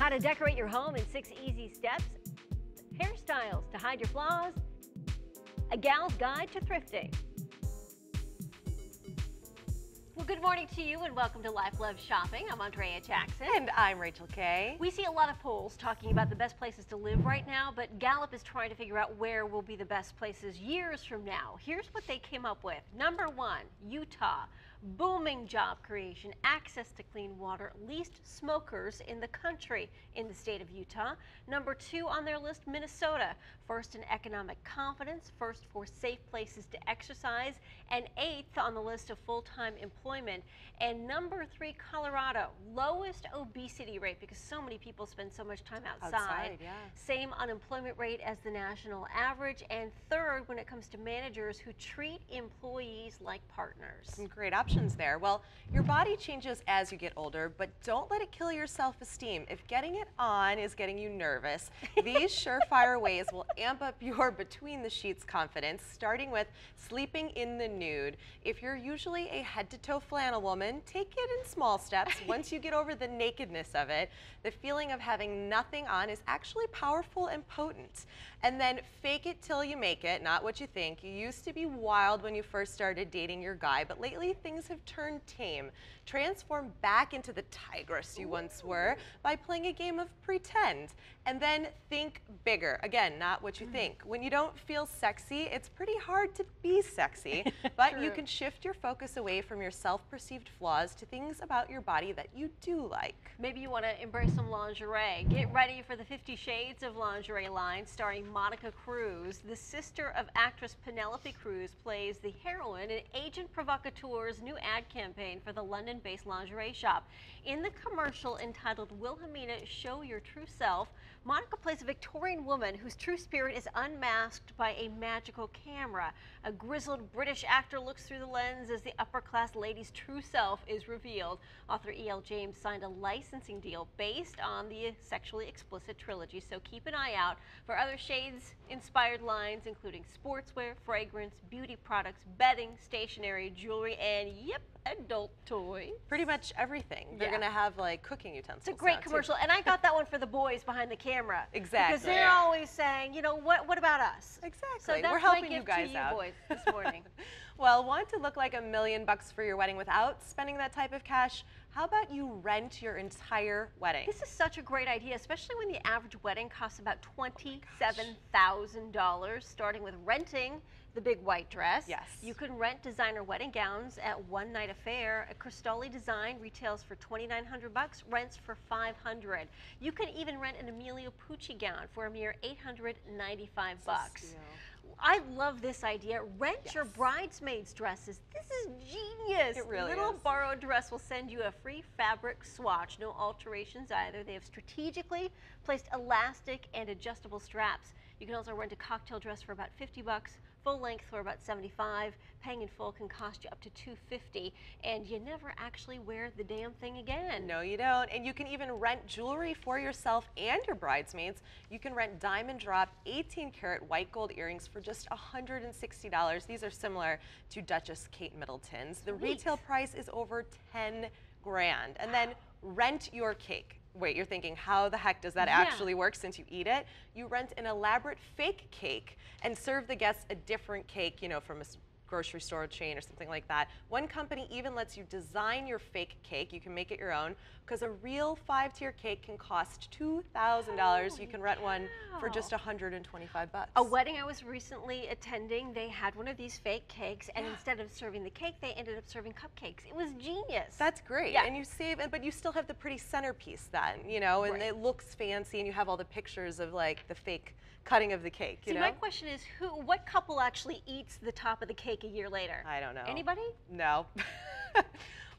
How to decorate your home in 6 easy steps. Hairstyles to hide your flaws. A gal's guide to thrifting. Well, good morning to you and welcome to Life Love Shopping. I'm Andrea Jackson. And I'm Rachel Kay. We see a lot of polls talking about the best places to live right now, but Gallup is trying to figure out where will be the best places years from now. Here's what they came up with. Number 1, Utah. Booming job creation, access to clean water, least smokers in the country in the state of Utah. Number 2 on their list, Minnesota. First in economic confidence, first for safe places to exercise, and 8th on the list of full-time employment. And number 3, Colorado. Lowest obesity rate because so many people spend so much time outside. Yeah. Same unemployment rate as the national average. And 3rd when it comes to managers who treat employees like partners. Some great options there. Well, your body changes as you get older, but don't let it kill your self-esteem. If getting it on is getting you nervous, these surefire ways will amp up your between the sheets confidence, starting with sleeping in the nude. If you're usually a head-to-toe flannel woman, take it in small steps. Once you get over the nakedness of it, the feeling of having nothing on is actually powerful and potent. And then fake it till you make it, not what you think. You used to be wild when you first started dating your guy, but lately things have turned tame. Transform back into the tigress you once were by playing a game of pretend. And then think bigger. Again, not what you think. When you don't feel sexy, it's pretty hard to be sexy, but you can shift your focus away from your self-perceived flaws to things about your body that you do like. Maybe you want to embrace some lingerie. Get ready for the 50 Shades of Lingerie line starring Monica Cruz. The sister of actress Penelope Cruz plays the heroine in Agent Provocateur's new ad campaign for the London-based lingerie shop. In the commercial entitled Wilhelmina, Show Your True Self, Monica plays a Victorian woman whose true spirit is unmasked by a magical camera. A grizzled British actor looks through the lens as the upper-class lady's true self is revealed. Author E.L. James signed a licensing deal based on the sexually explicit trilogy, so keep an eye out for other Shades-inspired lines, including sportswear, fragrance, beauty products, bedding, stationery, jewelry, and yep, adult toys. Pretty much everything. They're going to have like cooking utensils. It's a great commercial, and I got that one for the boys behind the camera. Exactly. Because they're always saying, you know, what about us? Exactly. So that's we're helping my gift you guys to you out. boys this morning. Well, want to look like $1 million for your wedding without spending that type of cash? How about you rent your entire wedding? This is such a great idea, especially when the average wedding costs about $27,000, starting with renting the big white dress. Yes. You can rent designer wedding gowns at One Night Affair. A Cristoli design retails for $2,900, rents for $500. You can even rent an Emilio Pucci gown for a mere $895. I love this idea. Rent your bridesmaids' dresses. This is genius. It really Little is. borrowed dress will send you a free fabric swatch. No alterations either. They have strategically placed elastic and adjustable straps. You can also rent a cocktail dress for about $50. Full length for about $75. Paying in full can cost you up to $250, and you never actually wear the damn thing again. No, you don't. And you can even rent jewelry for yourself and your bridesmaids. You can rent diamond drop 18-karat white gold earrings for just $160. These are similar to Duchess Kate Middleton's. The retail price is over 10 grand. And then rent your cake. Wait, you're thinking, how the heck does that actually work since you eat it? You rent an elaborate fake cake and serve the guests a different cake, you know, from a grocery store chain or something like that. One company even lets you design your fake cake. You can make it your own, because a real 5-tier cake can cost $2,000. You can rent one for just $125. A wedding I was recently attending, they had one of these fake cakes, and instead of serving the cake, they ended up serving cupcakes. It was genius. That's great. And you save, but you still have the pretty centerpiece then, you know, and it looks fancy, and you have all the pictures of like the fake cutting of the cake, you know? My question is, what couple actually eats the top of the cake a year later? I don't know. Anybody? No.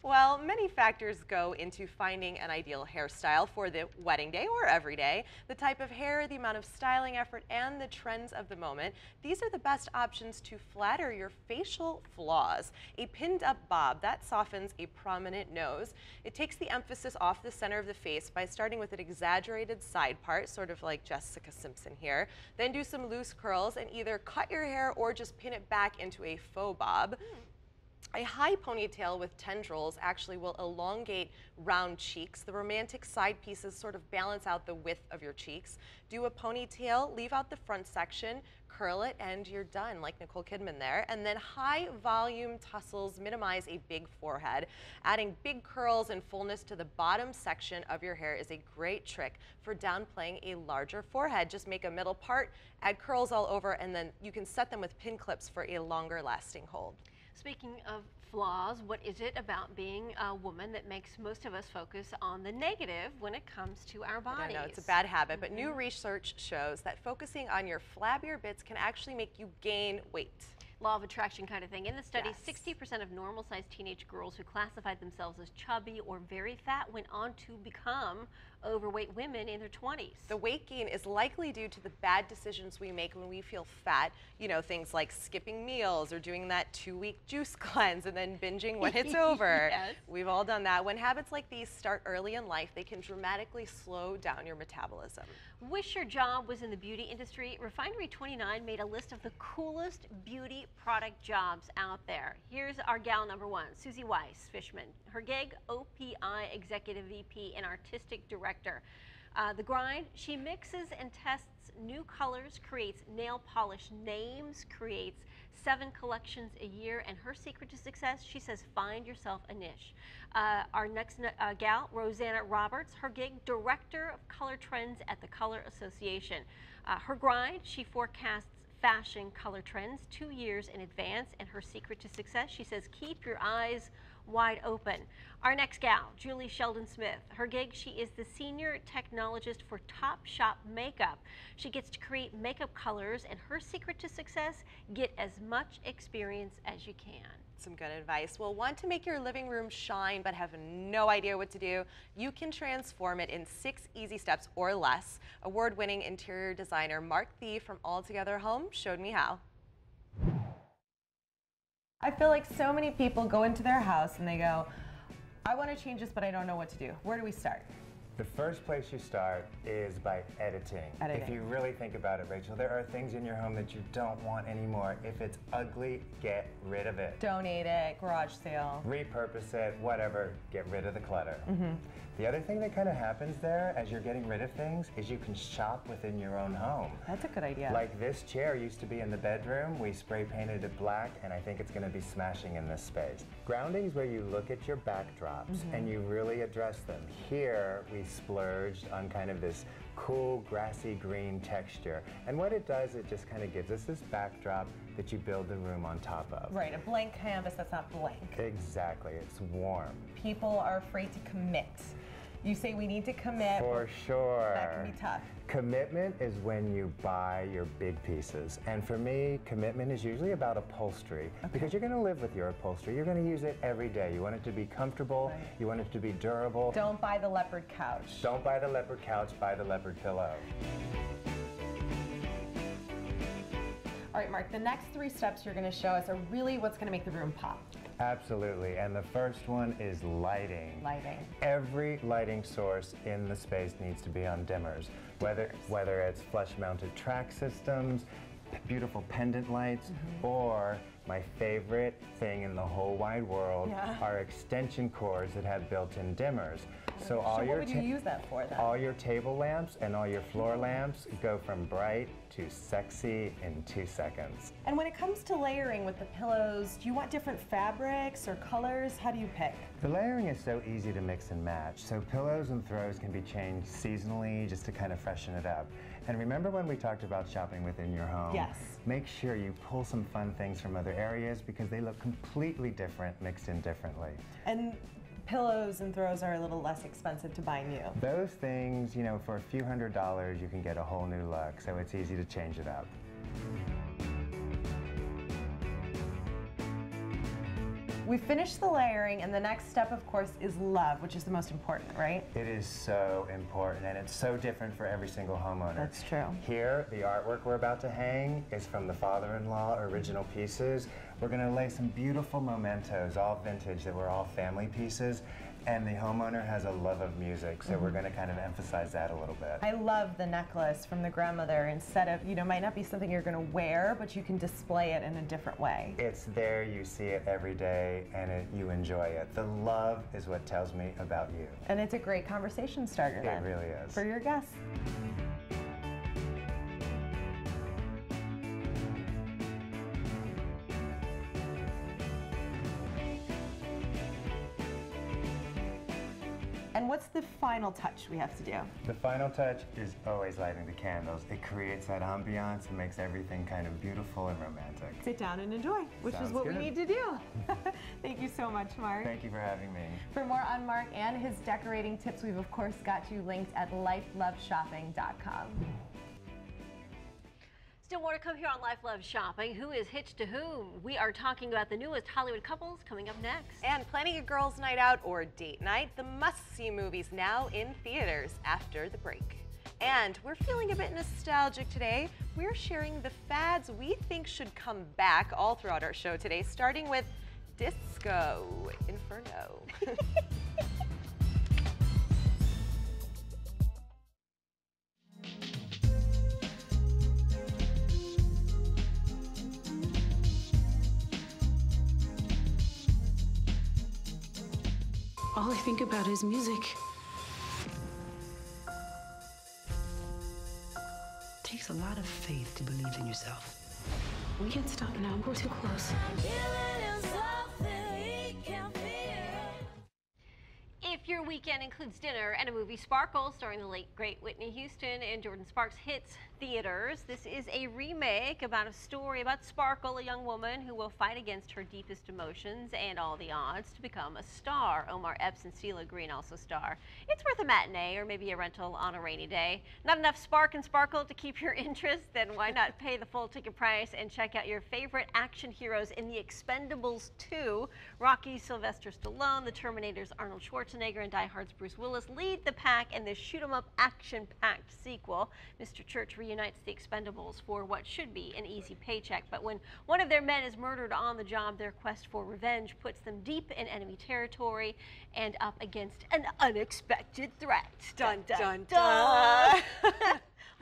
Well, many factors go into finding an ideal hairstyle for the wedding day or every day. The type of hair, the amount of styling effort, and the trends of the moment. These are the best options to flatter your facial flaws. A pinned up bob, that softens a prominent nose. It takes the emphasis off the center of the face by starting with an exaggerated side part, sort of like Jessica Simpson here. Then do some loose curls and either cut your hair or just pin it back into a faux bob. A high ponytail with tendrils actually will elongate round cheeks. The romantic side pieces sort of balance out the width of your cheeks. Do a ponytail, leave out the front section, curl it, and you're done, like Nicole Kidman there. And then high volume tussles minimize a big forehead. Adding big curls and fullness to the bottom section of your hair is a great trick for downplaying a larger forehead. Just make a middle part, add curls all over, and then you can set them with pin clips for a longer lasting hold. Speaking of flaws, what is it about being a woman that makes most of us focus on the negative when it comes to our bodies? I know it's a bad habit, but new research shows that focusing on your flabbier bits can actually make you gain weight. Law of attraction kind of thing. In the study, Yes. 60% of normal-sized teenage girls who classified themselves as chubby or very fat went on to become overweight women in their 20s. The weight gain is likely due to the bad decisions we make when we feel fat. You know, things like skipping meals or doing that 2-week juice cleanse and then binging when it's over. Yes. We've all done that. When habits like these start early in life, they can dramatically slow down your metabolism. Wish your job was in the beauty industry? Refinery 29 made a list of the coolest beauty product jobs out there. Here's our gal number 1, Susie Weiss Fishman. Her gig, OPI Executive VP and Artistic Director. The grind, she mixes and tests new colors, creates nail polish names, creates 7 collections a year, and her secret to success, she says, find yourself a niche. Our next gal, Rosanna Roberts, her gig, Director of Color Trends at the Color Association. Her grind, she forecasts fashion color trends 2 years in advance, and her secret to success, she says, keep your eyes wide open. Our next gal, Julie Sheldon Smith. Her gig, she is the senior technologist for Top Shop Makeup. She gets to create makeup colors, and her secret to success, get as much experience as you can. Some good advice. Well, want to make your living room shine but have no idea what to do? You can transform it in 6 easy steps or less. Award-winning interior designer Mark Thie from All Together Home showed me how. I feel like so many people go into their house and they go, I want to change this, but I don't know what to do. Where do we start? The first place you start is by editing. If you really think about it, Rachel, there are things in your home that you don't want anymore. If it's ugly, get rid of it. Donate it, garage sale. Repurpose it, whatever, get rid of the clutter. The other thing that kind of happens there as you're getting rid of things is you can shop within your own home. That's a good idea. Like this chair used to be in the bedroom, we spray painted it black, and I think it's going to be smashing in this space. Grounding is where you look at your backdrops and you really address them. Here we splurged on kind of this cool grassy green texture, and what it does, it just kind of gives us this backdrop that you build the room on top of. Right, a blank canvas that's not blank. Exactly, it's warm. People are afraid to commit. You say we need to commit. For sure. That can be tough. Commitment is when you buy your big pieces. And for me, commitment is usually about upholstery. Because you're going to live with your upholstery. You're going to use it every day. You want it to be comfortable. Right. You want it to be durable. Don't buy the leopard couch. Don't buy the leopard couch, buy the leopard pillow. All right, Mark, the next 3 steps you're going to show us are really what's going to make the room pop. Absolutely, and the first one is lighting. Lighting. Every lighting source in the space needs to be on dimmers, whether it's flush-mounted track systems, beautiful pendant lights, or my favorite thing in the whole wide world are extension cords that have built-in dimmers. So what would you use that for then? All your table lamps and all your floor lamps go from bright to sexy in 2 seconds. And when it comes to layering with the pillows, do you want different fabrics or colors? How do you pick? The layering is so easy to mix and match, so pillows and throws can be changed seasonally just to kind of freshen it up. And remember when we talked about shopping within your home? Yes. Make sure you pull some fun things from other areas because they look completely different mixed in differently. And pillows and throws are a little less expensive to buy new. Those things, you know, for a few $100s, you can get a whole new look, so it's easy to change it up. We finished the layering, and the next step, of course, is love, which is the most important, right? It is so important, and it's so different for every single homeowner. That's true. Here, the artwork we're about to hang is from the father-in-law original pieces. We're going to lay some beautiful mementos, all vintage, that were all family pieces. And the homeowner has a love of music, so we're going to kind of emphasize that a little bit. I love the necklace from the grandmother. Instead of, might not be something you're going to wear, but you can display it in a different way. It's there, you see it every day, and you enjoy it. The love is what tells me about you. And it's a great conversation starter then. It really is. For your guests. And what's the final touch we have to do? The final touch is always lighting the candles. It creates that ambiance and makes everything kind of beautiful and romantic. Sit down and enjoy, which Sounds is what good. we need to do. Thank you so much, Mark. Thank you for having me. For more on Mark and his decorating tips, we've of course got you linked at lifeloveshopping.com. Still more to come here on Life Love Shopping. Who is hitched to whom? We are talking about the newest Hollywood couples coming up next. And planning a girls' night out or date night, the must-see movies now in theaters after the break. And we're feeling a bit nostalgic today. We're sharing the fads we think should come back all throughout our show today, starting with Disco Inferno. All I think about is music. It takes a lot of faith to believe in yourself. We can't stop now. We're too close. If your weekend includes dinner and a movie, Sparkle, starring the late great Whitney Houston and Jordan Sparks, hits theaters. This is a remake about a story about Sparkle, a young woman who will fight against her deepest emotions and all the odds to become a star. Omar Epps and Cela Green also star. It's worth a matinee or maybe a rental on a rainy day. Not enough spark and sparkle to keep your interest? Then why not pay the full ticket price and check out your favorite action heroes in the Expendables 2. Rocky, Sylvester Stallone, the Terminators, Arnold Schwarzenegger, and Die Hard's Bruce Willis lead the pack in this shoot-'em-up action-packed sequel. Mr. Church reunites the Expendables for what should be an easy paycheck, but when one of their men is murdered on the job, their quest for revenge puts them deep in enemy territory and up against an unexpected threat. Dun, dun, dun, dun.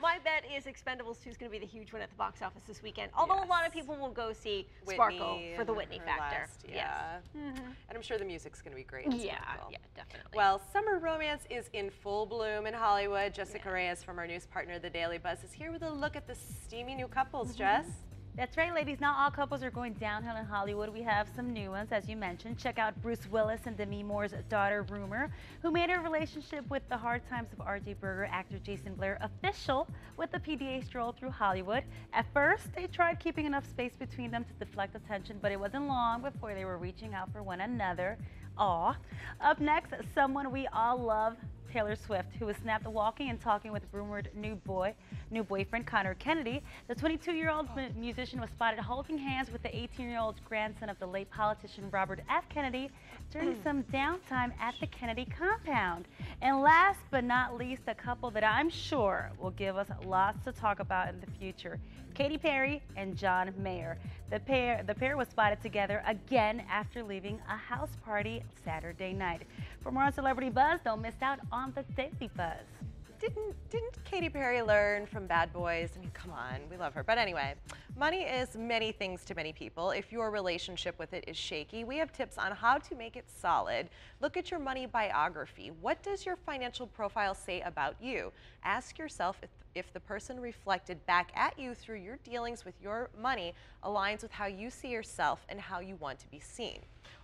My bet is Expendables 2 is going to be the huge one at the box office this weekend. Although a lot of people will go see Sparkle for the Whitney factor. Yeah. Yes. And I'm sure the music's going to be great. As Yeah, well. yeah, definitely. Well, summer romance is in full bloom in Hollywood. Jessica Reyes from our news partner, The Daily Buzz, is here with a look at the steamy new couples, Jess. That's right, ladies. Not all couples are going downhill in Hollywood. We have some new ones, as you mentioned. Check out Bruce Willis and Demi Moore's daughter, Rumor, who made her relationship with the hard times of R.J. Berger actor Jason Blair official with the PDA stroll through Hollywood. At first, they tried keeping enough space between them to deflect attention, but it wasn't long before they were reaching out for one another. Aw. Up next, someone we all love, Taylor Swift, who was snapped walking and talking with rumored new boyfriend Connor Kennedy. The 22-year-old musician was spotted holding hands with the 18-year-old grandson of the late politician Robert F. Kennedy during some downtime at the Kennedy compound. And last but not least, a couple that I'm sure will give us lots to talk about in the future. Katy Perry and John Mayer. The pair was spotted together again after leaving a house party Saturday night. For more on Celebrity Buzz, don't miss out on the Daily Buzz. Didn't Katy Perry learn from Bad Boys? I mean, come on, we love her. But anyway, money is many things to many people. If your relationship with it is shaky, we have tips on how to make it solid. Look at your money biography. What does your financial profile say about you? Ask yourself if the person reflected back at you through your dealings with your money aligns with how you see yourself and how you want to be seen.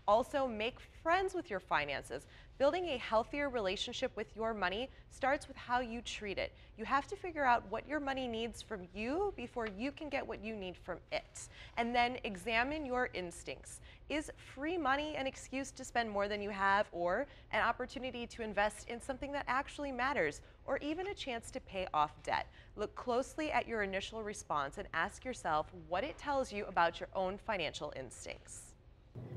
Also, make friends with your finances. Building a healthier relationship with your money starts with how you treat it. You have to figure out what your money needs from you before you can get what you need from it. And then examine your instincts. Is free money an excuse to spend more than you have, or an opportunity to invest in something that actually matters, or even a chance to pay off debt? Look closely at your initial response and ask yourself what it tells you about your own financial instincts.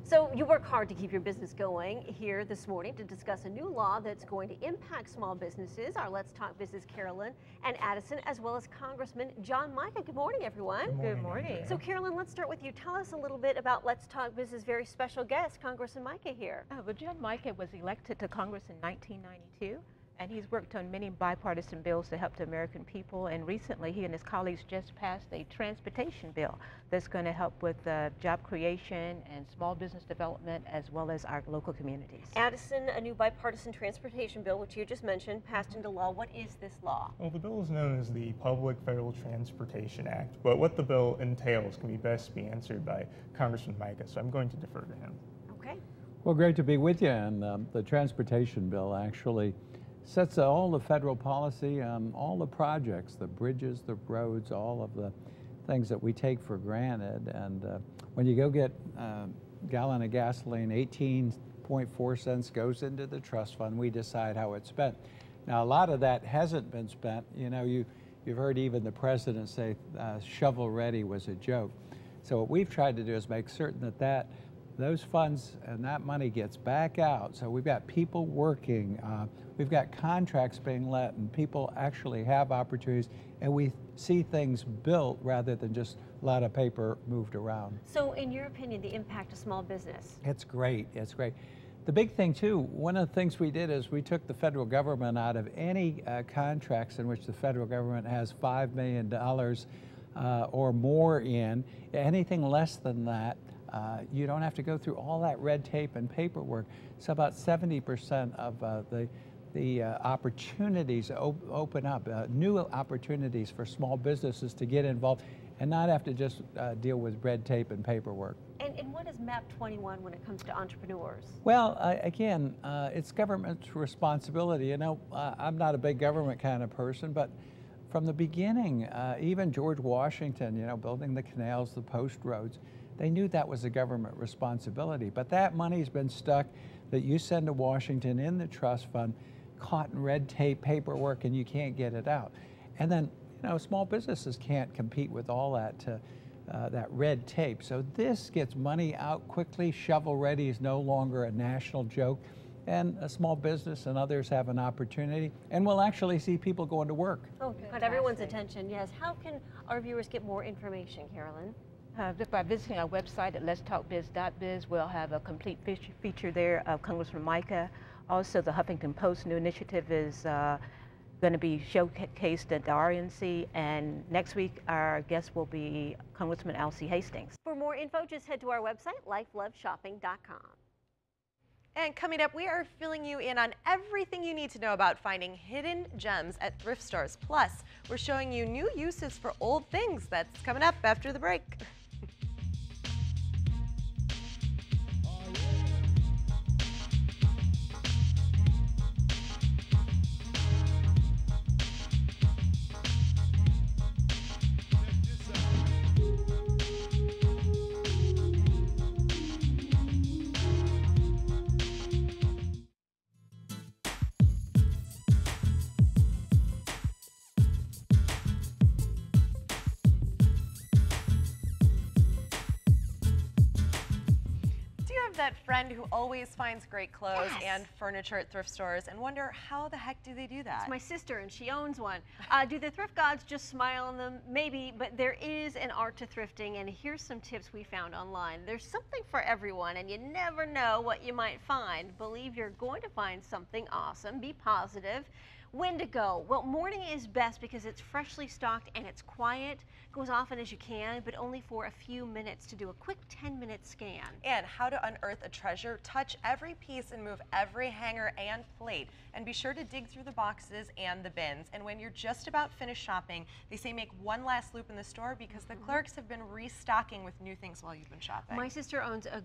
So you work hard to keep your business going. Here this morning to discuss a new law that's going to impact small businesses. Our Let's Talk Business Carolyn and Addison, as well as Congressman John Mica. Good morning, everyone. Good morning. So Carolyn, let's start with you. Tell us a little bit about Let's Talk Business' very special guest, Congressman Mica here. Well, John Mica was elected to Congress in 1992. And he's worked on many bipartisan bills to help the American people. And recently, he and his colleagues just passed a transportation bill that's going to help with job creation and small business development, as well as our local communities. Addison, a new bipartisan transportation bill, which you just mentioned, passed into law. What is this law? Well, the bill is known as the Public Federal Transportation Act, but what the bill entails can be best be answered by Congressman Mica, so I'm going to defer to him. Okay. Well, great to be with you. And the transportation bill actually sets all the federal policy on all the projects, the bridges, the roads, all of the things that we take for granted. And when you go get a gallon of gasoline, 18.4 cents goes into the trust fund. We decide how it's spent. Now, a lot of that hasn't been spent. You know, you've heard even the president say shovel ready was a joke. So what we've tried to do is make certain that those funds and that money gets back out. So we've got people working, we've got contracts being let, and people actually have opportunities, and we see things built rather than just a lot of paper moved around. So in your opinion, the impact of small business? It's great, it's great. The big thing too, one of the things we did is we took the federal government out of any contracts in which the federal government has $5 million or more in. Anything less than that, you don't have to go through all that red tape and paperwork. So about 70% of the opportunities open up, new opportunities for small businesses to get involved and not have to just deal with red tape and paperwork. And what is MAP 21 when it comes to entrepreneurs? Well, again, it's government's responsibility. You know, I'm not a big government kind of person, but from the beginning, even George Washington, you know, building the canals, the post roads, they knew that was a government responsibility. But that money's been stuck that you send to Washington in the trust fund, caught in red tape paperwork, and you can't get it out. And then, you know, small businesses can't compete with all that red tape. So this gets money out quickly. Shovel ready is no longer a national joke. And a small business and others have an opportunity, and we'll actually see people going to work. Oh, got everyone's attention, yes. How can our viewers get more information, Carolyn? By visiting our website at letstalkbiz.biz, we'll have a complete feature there of Congressman Mica. Also, the Huffington Post new initiative is going to be showcased at the RNC, and next week our guest will be Congressman Alcee Hastings. For more info, just head to our website, lifeloveshopping.com. And coming up, we are filling you in on everything you need to know about finding hidden gems at thrift stores. Plus, we're showing you new uses for old things. That's coming up after the break. That friend who always finds great clothes and furniture at thrift stores and wonder how the heck do they do that? It's my sister and she owns one. Do the thrift gods just smile on them? Maybe, but there is an art to thrifting, and here's some tips we found online. There's something for everyone, and you never know what you might find. Believe you're going to find something awesome. Be positive. When to go? Well, morning is best because it's freshly stocked and it's quiet. Go as often as you can, but only for a few minutes to do a quick 10-minute scan. And how to unearth a treasure. Touch every piece and move every hanger and plate. And be sure to dig through the boxes and the bins. And when you're just about finished shopping, they say make one last loop in the store because the clerks have been restocking with new things while you've been shopping. My sister owns a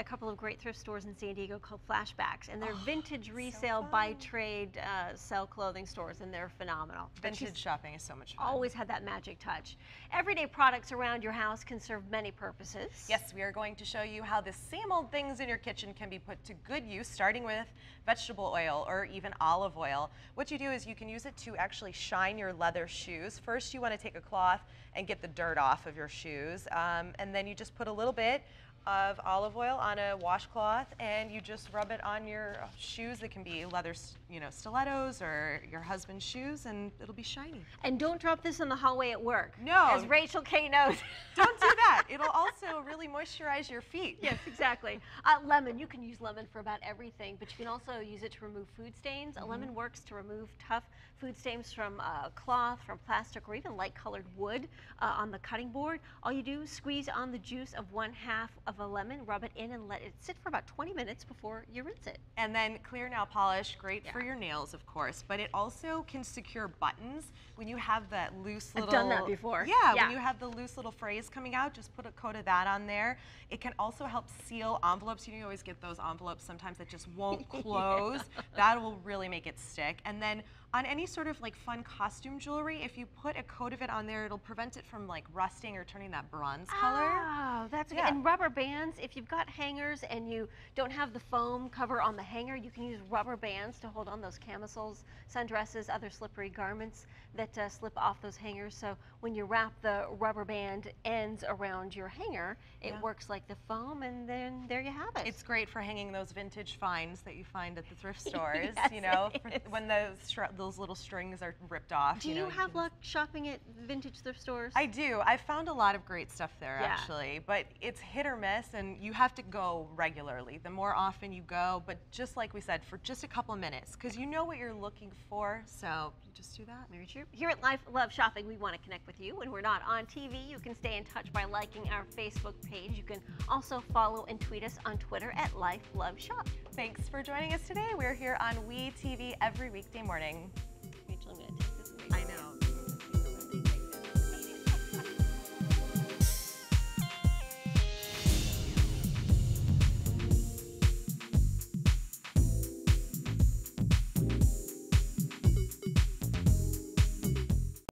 couple of great thrift stores in San Diego called Flashbacks, and they're vintage resale by trade sell clothing stores, and they're phenomenal. Vintage shopping is so much fun. Always had that magic touch. Everyday products around your house can serve many purposes. Yes, we are going to show you how the same old things in your kitchen can be put to good use, starting with vegetable oil or even olive oil. What you do is you can use it to actually shine your leather shoes. First, you want to take a cloth and get the dirt off of your shoes, and then you just put a little bit of olive oil on a washcloth, and you just rub it on your shoes. It can be leather, stilettos or your husband's shoes, and it'll be shiny. And don't drop this in the hallway at work. No. As Rachel K knows. Don't do that. It'll also really moisturize your feet. Yes, exactly. Lemon, you can use lemon for about everything, but you can also use it to remove food stains. A lemon works to remove tough food stains from cloth, from plastic, or even light-colored wood on the cutting board. All you do is squeeze on the juice of 1/2 of a lemon, rub it in, and let it sit for about 20 minutes before you rinse it. And then clear nail polish, great for your nails, of course, but it also can secure buttons. When you have that loose little... I've done that before. Yeah, when you have the loose little phrase coming out, just put a coat of that on there. It can also help seal envelopes. You know, you always get those envelopes sometimes that just won't close. That will really make it stick. And then on any sort of like fun costume jewelry, if you put a coat of it on there, it'll prevent it from like rusting or turning that bronze color. Oh, that's good. And rubber bands, if you've got hangers and you don't have the foam cover on the hanger, you can use rubber bands to hold on those camisoles, sundresses, other slippery garments that slip off those hangers. So when you wrap the rubber band ends around your hanger, it works like the foam, and then there you have it. It's great for hanging those vintage finds that you find at the thrift stores, Yes, you know, when those little strings are ripped off. Do you have luck shopping at vintage thrift stores? I do. I've found a lot of great stuff there, actually, but it's hit or miss, and you have to go regularly. The more often you go, but just like we said, for just a couple of minutes, because you know what you're looking for, so you just do that. Very true. Here at Life Love Shopping, we want to connect with you. When we're not on TV, you can stay in touch by liking our Facebook page. You can also follow and tweet us on Twitter at Life Love Shop. Thanks for joining us today. We're here on WeTV every weekday morning. Rachel, I'm going to